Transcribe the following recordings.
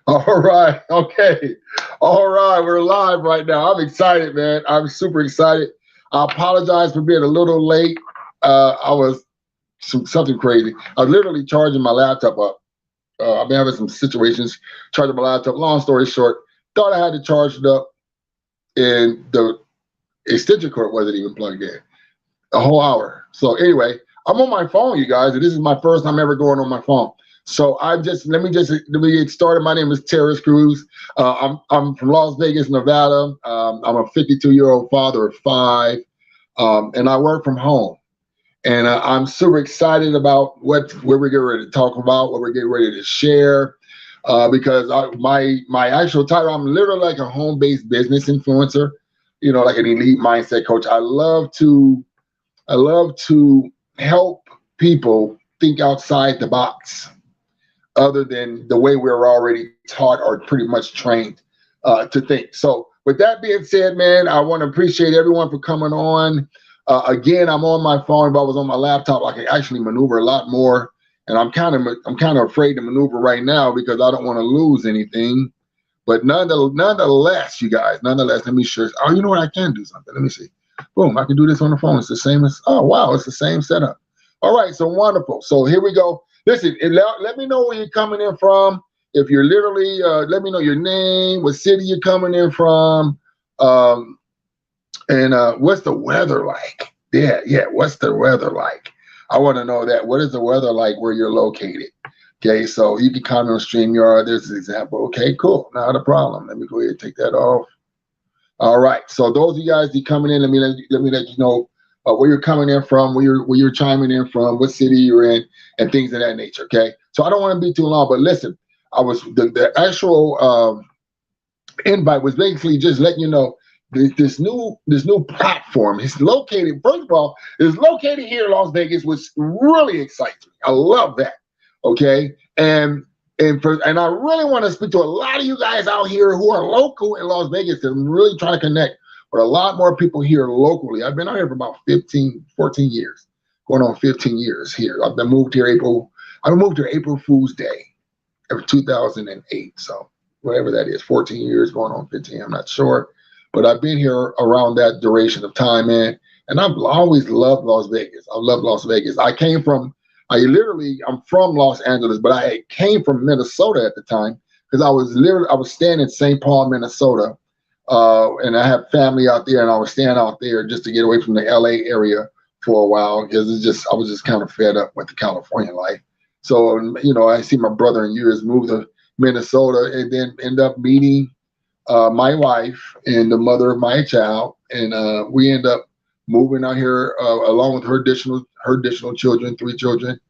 All right. Okay. All right. We're live right now. I'm excited, man. I'm super excited. I apologize for being a little late. I was something crazy. I was literally charging my laptop up. I've been having some situations charging my laptop. Long story short, thought I had to charge it up, and the extension cord wasn't even plugged in. A whole hour. So anyway, I'm on my phone, you guys, and this is my first time ever going on my phone. So let me get started. My name is Terrence Cruz. I'm from Las Vegas, Nevada. I'm a 52-year-old father of 5, and I work from home. And I'm super excited about what we're getting ready to talk about, what we're getting ready to share, because my actual title, I'm literally like a home-based business influencer, like an elite mindset coach. I love to help people think outside the box, other than the way we're already taught or pretty much trained to think. So with that being said, man, I want to appreciate everyone for coming on. Again, I'm on my phone. If I was on my laptop, I could actually maneuver a lot more. And I'm kind of afraid to maneuver right now because I don't want to lose anything. But nonetheless, you guys, let me share. Oh, you know what? I can do something. Let me see. Boom, I can do this on the phone. It's the same as, oh, wow, it's the same setup. All right, so wonderful. So here we go. Listen, let me know where you're coming in from. If you're literally, let me know your name, what city you're coming in from, and what's the weather like? Yeah, what's the weather like? I want to know that. What is the weather like where you're located? Okay, so you can comment on StreamYard. There's an example. Okay, cool, not a problem. Let me go ahead and take that off. All right, so those of you guys that coming in, let me let you know where you're coming in from, where you're chiming in from, what city you're in, and things of that nature. Okay, so I don't want to be too long, but listen, the actual invite was basically just letting you know this new platform is located. First of all, it's located here in Las Vegas, which really excites me. I love that. Okay, and I really want to speak to a lot of you guys out here who are local in Las Vegas. I'm really trying to connect with a lot more people here locally. I've been out here for about 14 years, going on 15 years here. I moved here April Fool's Day of 2008. So whatever that is, 14 years going on 15, I'm not sure. But I've been here around that duration of time, man. And I've always loved Las Vegas. I love Las Vegas. I'm from Los Angeles, but I came from Minnesota at the time because I was staying in St. Paul, Minnesota. And I have family out there, and I was staying out there just to get away from the LA area for a while because I was just kind of fed up with the California life. So, I see my brother in years move to Minnesota and then end up meeting my wife and the mother of my child. And we end up moving out here along with her additional children, 3 children.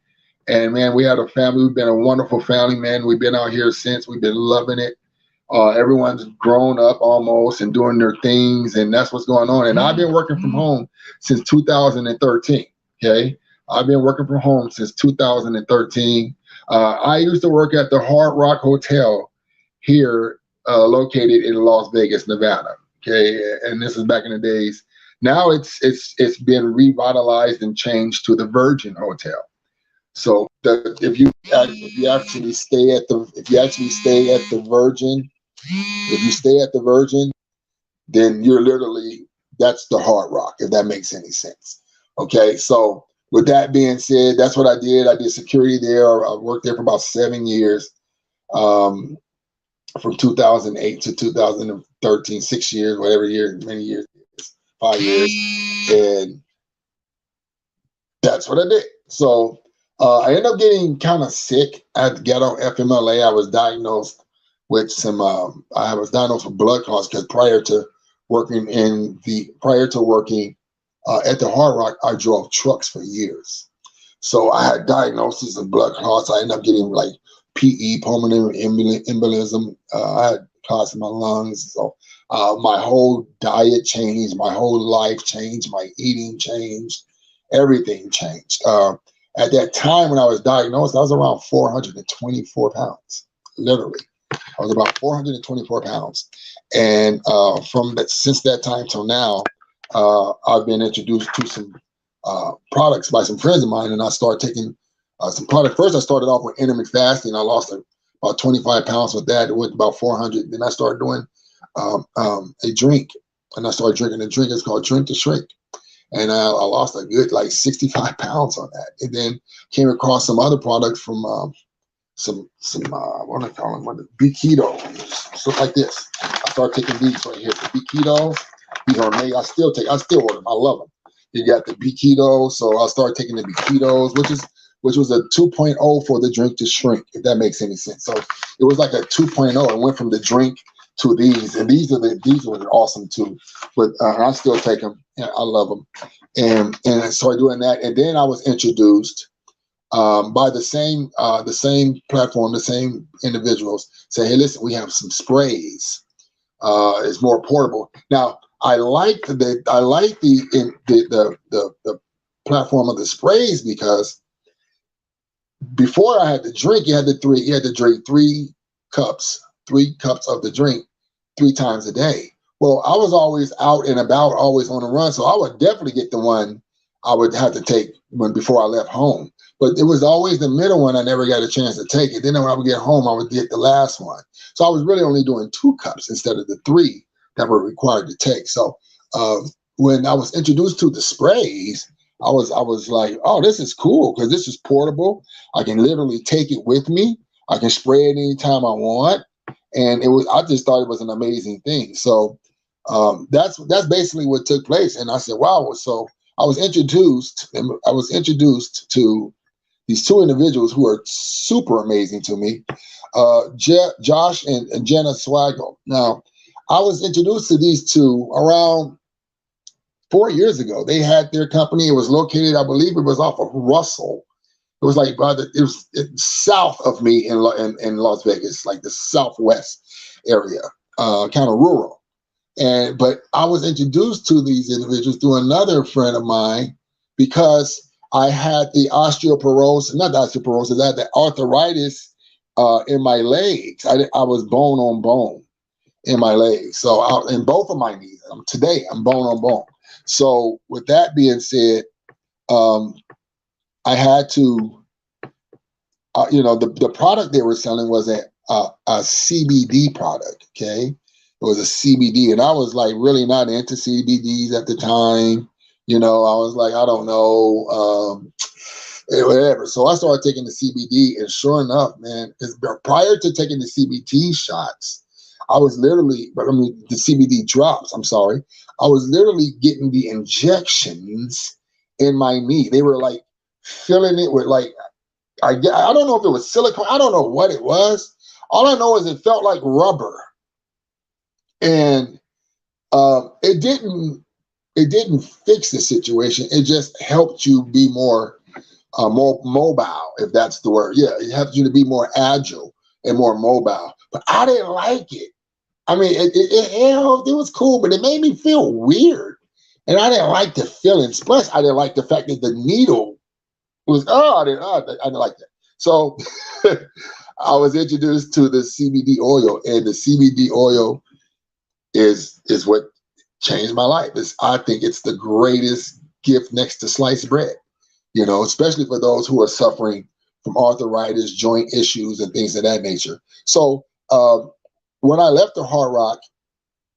And man, we had a family. We've been a wonderful family, man. We've been out here since. We've been loving it. Everyone's grown up almost and doing their things, and that's what's going on. And I've been working from home since 2013. Okay, I've been working from home since 2013. I used to work at the Hard Rock Hotel here, located in Las Vegas, Nevada. Okay, and this is back in the days. Now it's been revitalized and changed to the Virgin Hotel. So if you actually stay at the Virgin, then that's the Hard Rock, if that makes any sense. Okay, so with that being said, that's what I did. I did security there. I worked there for about 7 years, from 2008 to 2013, 6 years, whatever year, many years, 5 years, and that's what I did. So I ended up getting kind of sick at Ghetto FMLA. I was diagnosed with blood clots because prior to working at the Hard Rock, I drove trucks for years. So I had diagnosis of blood clots. I ended up getting like PE, pulmonary embolism. I had clots in my lungs. So my whole diet changed. My whole life changed. My eating changed. Everything changed. At that time when I was diagnosed, I was around 424 pounds, literally. I was about 424 pounds. And since that time till now, I've been introduced to some products by some friends of mine, and I started taking some products. First, I started off with intermittent fasting. I lost about 25 pounds with that. It went about 400. Then I started doing a drink, and I started drinking a drink. It's called Drink to Shrink. And I lost a good like 65 pounds on that. And then came across some other products from some what do I call them? What Be Keto, stuff like this. I started taking these right here. The Be Keto. These are made. I still order them. I love them. You got the Be Keto. So I started taking the Be Ketos, which was a 2.0 for the Drink to Shrink, if that makes any sense. So it was like a 2.0. It went from the drink to these, and these were awesome too. But I still take them. Yeah, I love them. And I started doing that, and then I was introduced by the same platform, the same individuals. Say, hey, listen, we have some sprays. It's more portable. Now, I like the platform of the sprays because before I had to drink, you had to drink 3 cups of the drink 3 times a day. Well, I was always out and about, always on the run, so I would definitely get the one I would have to take before I left home. But it was always the middle one I never got a chance to take it. Then when I would get home, I would get the last one. So I was really only doing 2 cups instead of the 3 that were required to take. So when I was introduced to the sprays, I was like, oh, this is cool because this is portable. I can literally take it with me. I can spray it anytime I want. And I just thought it was an amazing thing. So that's basically what took place. And I said, wow. So I was introduced to these 2 individuals who are super amazing to me, Josh and Jenna Swaggle. Now, I was introduced to these 2 around 4 years ago. They had their company. It was located, I believe it was off of Russell. It was like it was south of me in Las Vegas, like the southwest area, kind of rural. But I was introduced to these individuals through another friend of mine because I had the osteoporosis, I had the arthritis in my legs. I was bone on bone in my legs. So in both of my knees. Today, I'm bone on bone. So with that being said, I had to, the product they were selling was a CBD product, okay? It was a CBD, and I was like really not into CBDs at the time. I was like, I don't know, whatever. So I started taking the CBD, and sure enough, man, because prior to taking the CBD shots, the CBD drops, I'm sorry. I was literally getting the injections in my knee. They were like filling it with like, I don't know if it was silicone. I don't know what it was. All I know is it felt like rubber. And it didn't fix the situation. It just helped you be more mobile, if that's the word. Yeah, it helped you to be more agile and more mobile. But I didn't like it. I mean, it was cool, but it made me feel weird. And I didn't like the feelings. Plus, I didn't like the fact that the needle was, I didn't like that. So I was introduced to the CBD oil, and the CBD oil is what changed my life. I think it's the greatest gift next to sliced bread, especially for those who are suffering from arthritis, joint issues, and things of that nature. So when I left the Hard Rock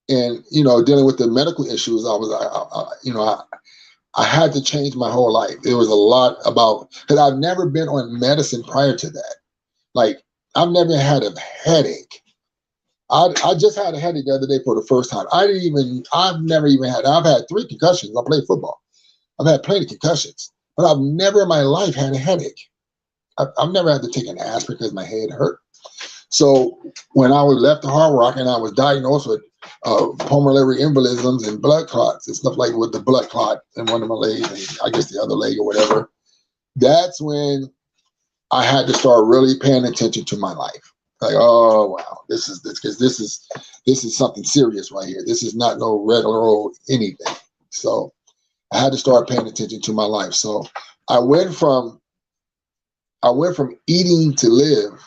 and, dealing with the medical issues, I had to change my whole life. There was a lot because I've never been on medicine prior to that. Like, I've never had a headache. I just had a headache the other day for the first time. I've had 3 concussions. I played football. I've had plenty of concussions, but I've never in my life had a headache. I've never had to take an aspirin because my head hurt. So when I left the Hard Rock and I was diagnosed with pulmonary embolisms and blood clots and stuff like with the blood clot in one of my legs and I guess the other leg or whatever, that's when I had to start really paying attention to my life. Like, oh wow, this is something serious right here. This is not no regular old anything. So I had to start paying attention to my life. So I went from eating to live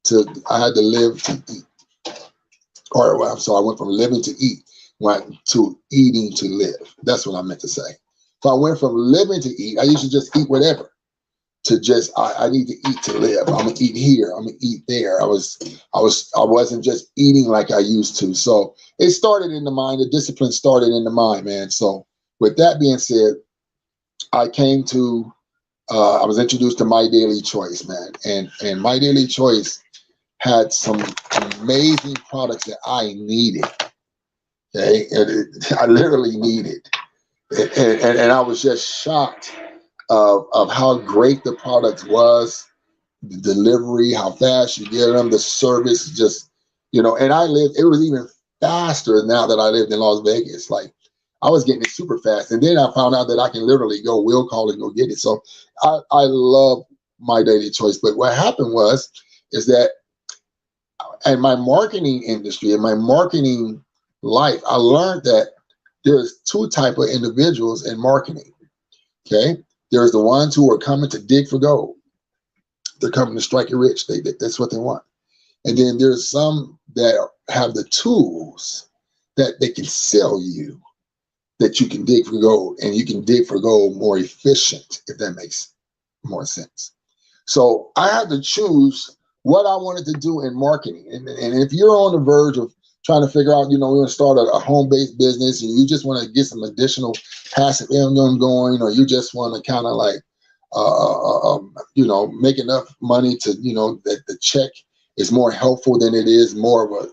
to I had to live to eat. So I went from living to eat, to eating to live. That's what I meant to say. So I went from living to eat. I used to just eat whatever. to just I need to eat to live. I'm gonna eat here. I'm gonna eat there. I wasn't just eating like I used to. So it started in the mind. The discipline started in the mind, man. So with that being said, I came to I was introduced to MyDailyChoice, man, and MyDailyChoice had some amazing products that I needed. Okay, I literally needed, and I was just shocked of how great the product was, the delivery, how fast you get them, the service, just, and it was even faster now that I lived in Las Vegas. Like, I was getting it super fast. And then I found out that I can literally go will call and go get it. So I love MyDailyChoice. But what happened is that in my marketing industry, in my marketing life, I learned that there's two type of individuals in marketing. Okay. There's the ones who are coming to dig for gold. They're coming to strike it rich. That's what they want. And then there's some that have the tools that they can sell you, that you can dig for gold, and you can dig for gold more efficient, if that makes more sense. So I had to choose what I wanted to do in marketing. And if you're on the verge of trying to figure out, we want to start a home-based business, and you just want to get some additional passive income going, or you just want to kind of like, make enough money to, that the check is more helpful than it is more of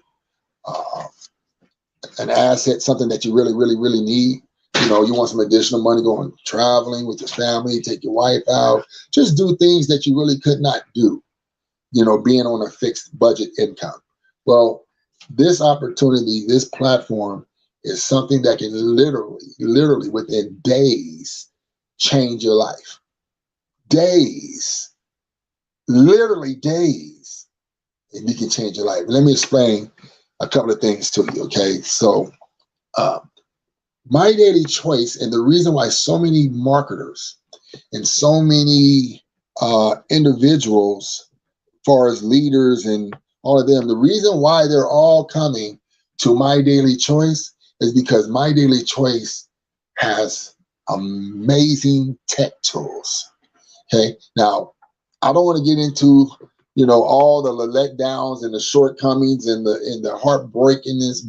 an asset, something that you really, really, really need. You want some additional money going traveling with your family, take your wife out, just do things that you really could not do, being on a fixed budget income. Well, this opportunity, this platform is something that can literally within days change your life. Days, literally days, and you can change your life. Let me explain a couple of things to you, okay? So, MyDailyChoice, and the reason why so many marketers and so many individuals, as far as leaders and all of them, the reason why they're all coming to MyDailyChoice is because MyDailyChoice has amazing tech tools. Okay. Now, I don't want to get into, all the letdowns and the shortcomings and the brokenness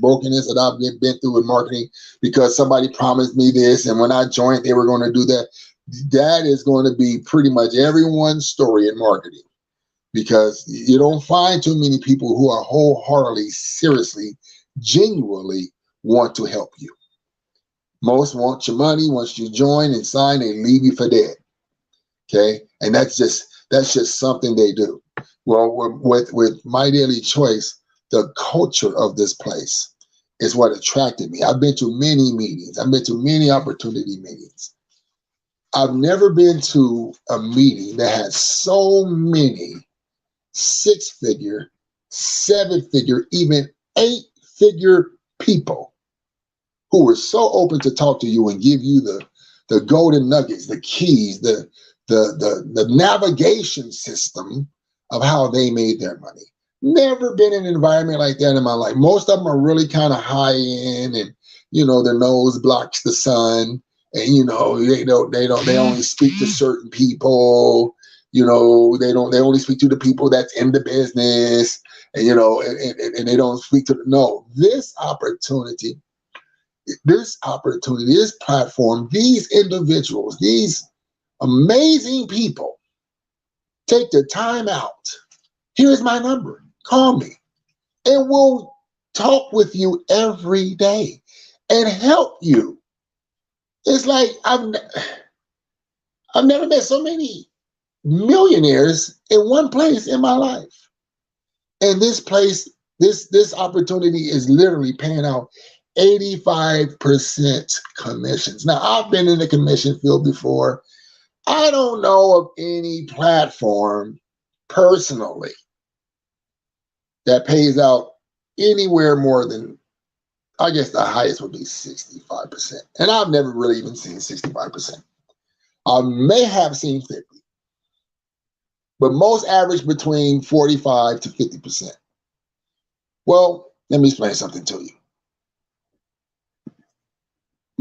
that I've been through in marketing, because somebody promised me this, and when I joined, they were going to do that. That is going to be pretty much everyone's story in marketing, because you don't find too many people who are wholeheartedly, seriously, genuinely want to help you. Most want your money. Once you join and sign, they leave you for dead. Okay, and that's just something they do. Well, with MyDailyChoice, the culture of this place is what attracted me. I've been to many meetings. I've been to many opportunity meetings. I've never been to a meeting that had so many 6-figure, 7-figure, even 8-figure people who were so open to talk to you and give you the golden nuggets, the keys, the navigation system of how they made their money. Never been in an environment like that in my life. Most of them are really kind of high end, and their nose blocks the sun, and they only speak to certain people. They only speak to the people that's in the business, and and they don't speak to this opportunity, this platform, these individuals, these amazing people take the time out. Here's my number. Call me, and we'll talk with you every day and help you. It's like I've never met so many millionaires in one place in my life. And this place, this opportunity is literally paying out 85% commissions. Now, I've been in the commission field before. I don't know of any platform personally that pays out anywhere more than, I guess the highest would be 65%. And I've never really even seen 65%. I may have seen 50, but most average between 45 to 50%. Well, let me explain something to you.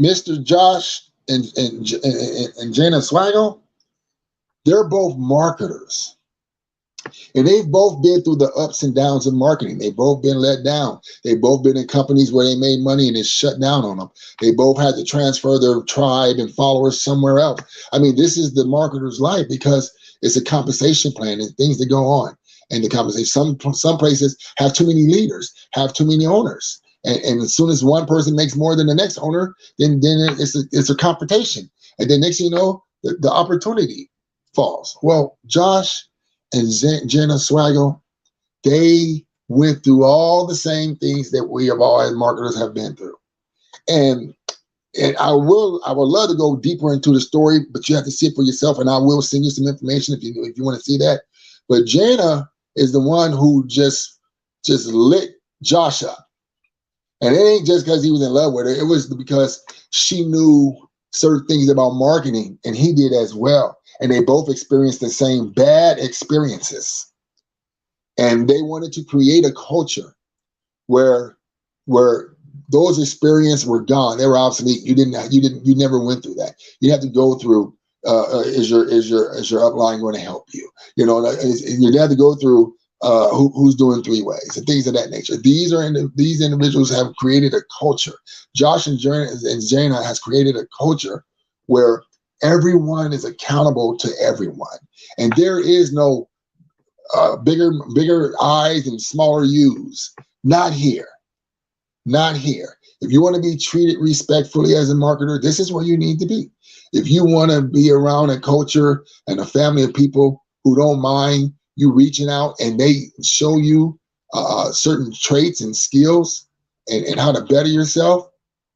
Mr. Josh and Jana Swaggle, They're both marketers. And they've both been through the ups and downs of marketing. They've both been let down. They've both been in companies where they made money and it shut down on them. They both had to transfer their tribe and followers somewhere else. I mean, this is the marketer's life because it's a compensation plan and things that go on. And the compensation, some places have too many leaders, have too many owners. And as soon as one person makes more than the next owner, then it's a competition. And then next thing you know, the opportunity falls. Well, Josh and Jenna Swaggle, they went through all the same things that we have all as marketers have been through. And I would love to go deeper into the story, but you have to see it for yourself. And I will send you some information if you want to see that. But Jenna is the one who just lit Josh up. And it ain't just because he was in love with her. It was because she knew certain things about marketing, and he did as well. And they both experienced the same bad experiences. And they wanted to create a culture where those experiences were gone. They were obsolete. You never went through that. You have to go through. Is your upline going to help you? You know, you have to go through. Who's doing three ways and things of that nature. These individuals have created a culture. Josh and Jana has created a culture where everyone is accountable to everyone, and there is no bigger I's and smaller U's. Not here. Not here. If you want to be treated respectfully as a marketer, this is where you need to be. If you want to be around a culture and a family of people who don't mind you reaching out and they show you certain traits and skills and how to better yourself,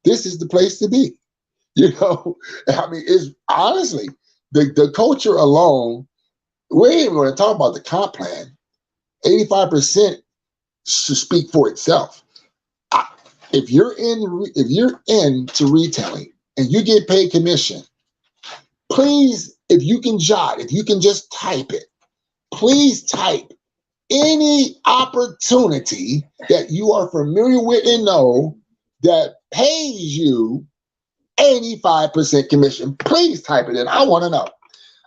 this is the place to be. You know, I mean, it's honestly, the culture alone, we ain't even going to talk about the comp plan. 85% should speak for itself. If you're into retailing and you get paid commission, please, if you can jot, if you can just type it, please type any opportunity that you are familiar with and know that pays you 85% commission. Please type it in. I want to know.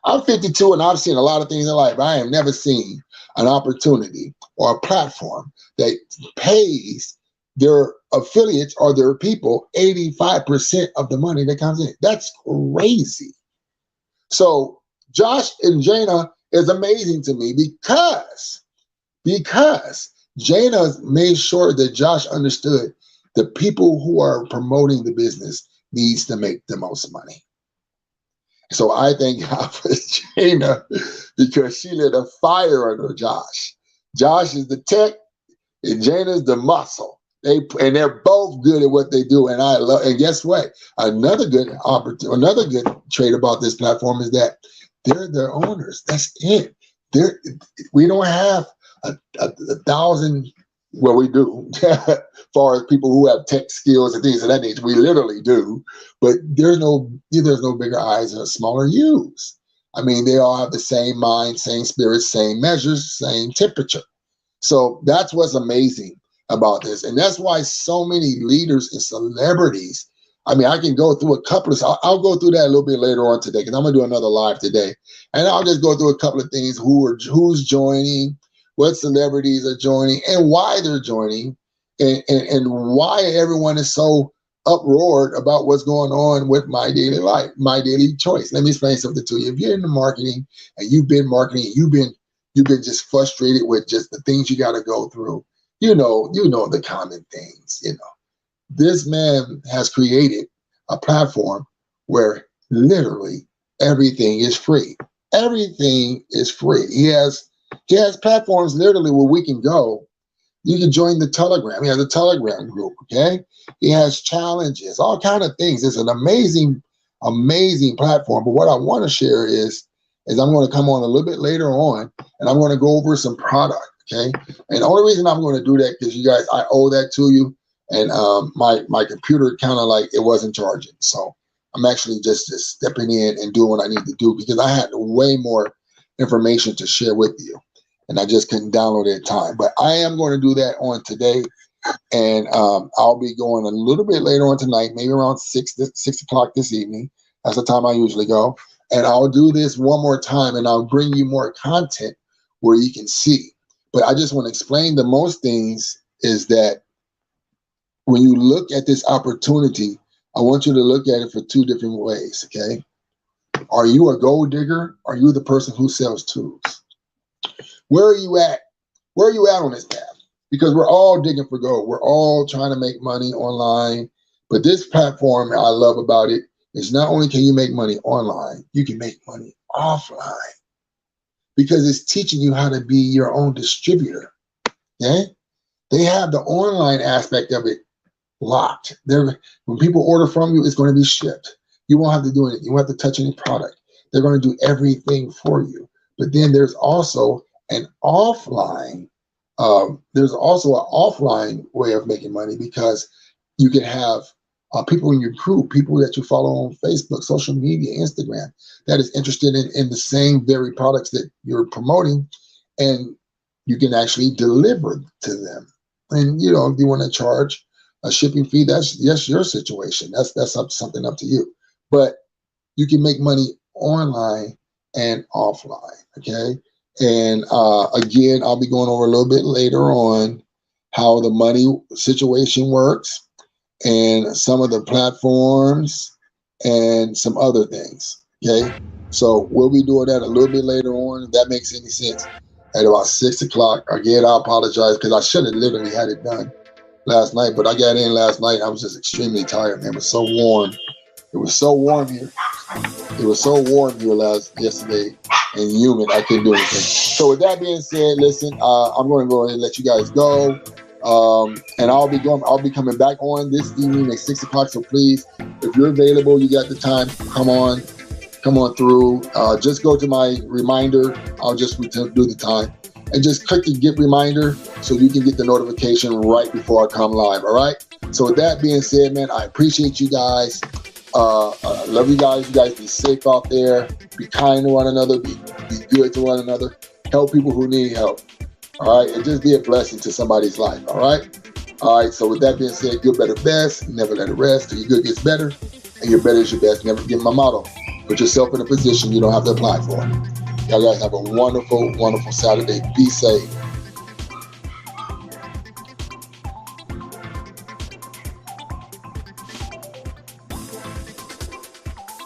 I'm 52 and I've seen a lot of things in life. I have never seen an opportunity or a platform that pays their affiliates or their people 85% of the money that comes in. That's crazy. So Josh and Jana is amazing to me because Jana made sure that Josh understood the people who are promoting the business needs to make the most money. So I thank God for Jana because she lit a fire under Josh. Josh is the tech and Jana's the muscle. They're both good at what they do, and I love. And guess what? Another good trait about this platform is that they're their owners. That's it. We don't have a thousand. Well, we do, as far as people who have tech skills and things of that nature. We literally do, but there's no bigger I's or smaller U's. I mean, they all have the same mind, same spirit, same measures, same temperature. So that's what's amazing about this. And that's why so many leaders and celebrities, I mean, I can go through a couple of, I'll go through that a little bit later on today because I'm going to do another live today. And I'll just go through a couple of things, who's joining, what celebrities are joining, and why they're joining, and why everyone is so uproared about what's going on with My Daily Life, My Daily Choice. Let me explain something to you. If you're in the marketing and you've been marketing, you've been just frustrated with just the things you got to go through, you know the common things. This man has created a platform where literally everything is free. Everything is free. He has platforms literally where we can go. You can join the Telegram. He has a Telegram group, okay? He has challenges, all kind of things. It's an amazing, amazing platform. But what I want to share is I'm going to come on a little bit later on, and I'm going to go over some product, okay? And the only reason I'm going to do that because you guys, I owe that to you, and my computer kind of like it wasn't charging. So I'm actually just stepping in and doing what I need to do because I had way more information to share with you, and I just couldn't download it in time. But I am going to do that on today, and I'll be going a little bit later on tonight, maybe around 6 o'clock this evening. That's the time I usually go. And I'll do this one more time, and I'll bring you more content where you can see. But I just want to explain the most things is that when you look at this opportunity, I want you to look at it for two different ways, okay? Are you a gold digger? Or are you the person who sells tools? Where are you at? Where are you at on this path? Because we're all digging for gold. We're all trying to make money online. But this platform I love about it is not only can you make money online, you can make money offline. Because it's teaching you how to be your own distributor. Okay? They have the online aspect of it locked. When people order from you, it's going to be shipped. You won't have to do anything. You won't have to touch any product. They're going to do everything for you. But then there's also an offline. There's also an offline way of making money because you can have people in your group, people that you follow on Facebook, social media, Instagram, that is interested in the same very products that you're promoting, and you can actually deliver to them. And you know, if you want to charge a shipping fee, that's your situation. That's something up to you. But you can make money online and offline. Okay. And again, I'll be going over a little bit later on how the money situation works and some of the platforms and some other things. Okay. So we'll be doing that a little bit later on, if that makes any sense, at about 6 o'clock. Again, I apologize because I should have literally had it done last night, but I got in last night. I was just extremely tired, man. It was so warm. It was so warm here. It was so warm here yesterday and humid. I couldn't do anything. So with that being said, listen, I'm going to go ahead and let you guys go. And I'll be coming back on this evening at 6 o'clock. So please, if you're available, you got the time, come on through. Just go to my reminder. I'll just do the time and just click the get reminder so you can get the notification right before I come live. All right. So with that being said, man, I appreciate you guys. I love you guys. You guys be safe out there. Be kind to one another. Be good to one another. Help people who need help. All right. And just be a blessing to somebody's life. All right. All right. So with that being said, good, better, best. Never let it rest till your good gets better. And your better is your best. Never forget my motto. Put yourself in a position you don't have to apply for. Y'all guys have a wonderful, wonderful Saturday. Be safe.